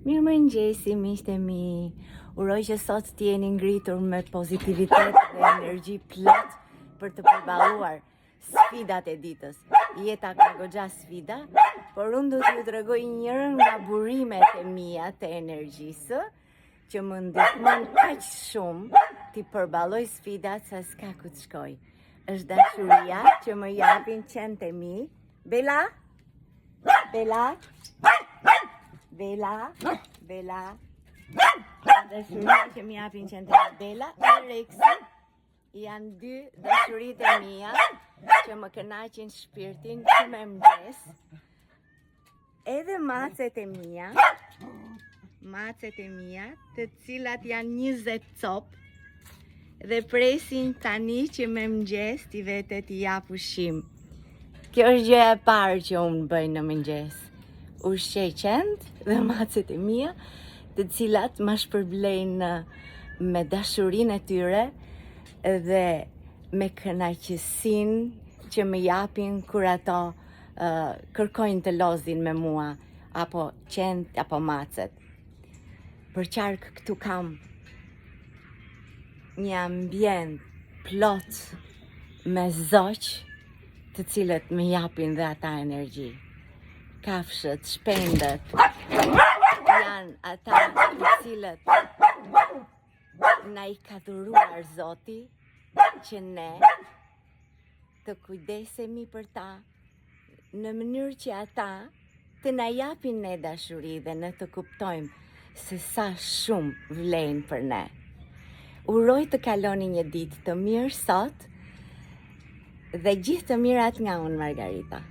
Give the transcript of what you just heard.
Mirë më ngjesi, miqtë e mi. Uroj që sot t'jeni ngritur me pozitivitet dhe energji plot për të përballuar sfidat e ditës. Jeta ka goxha sfida, por unë do t'ju tregoj njërën nga burimet e mia të energjisë që më ndihmon kaq shumë t'i përballoj sfidat sa s'ka ku të shkoj. Është dashuria që më japin qentë e mi. Bela? Bela? Bela, Bela, dashuria që më japin qentë Bela e Rexi, janë dy dashuritë e mia që më kënaqin shpirtin që më mëngjes. Edhe macet e mia, të cilat janë 20 cop dhe presin tani që më mëngjes t'i vete t'i jap ushqim. Kjo është gjëja e parë që unë bëj në mëngjes. Ushqej qentë dhe macet e mia, të cilat ma shpërblejnë me dashurinë e tyre dhe me kënaqësinë që më japin kur ato kërkojnë të lozin me mua, apo qentë apo macet. Për qark këtu kam një ambient plot me zoq, të cilët më japin dhe ata energji. Kafshët, shpendët, janë ata të cilët na i ka dhuruar Zoti që ne të kujdesemi për ta në mënyrë që ata të na japin ne dashuri dhe ne të kuptojmë se sa shumë vlejnë për ne. Uroj të kaloni një ditë të mirë sot dhe gjithë të mirat nga unë, Margarita.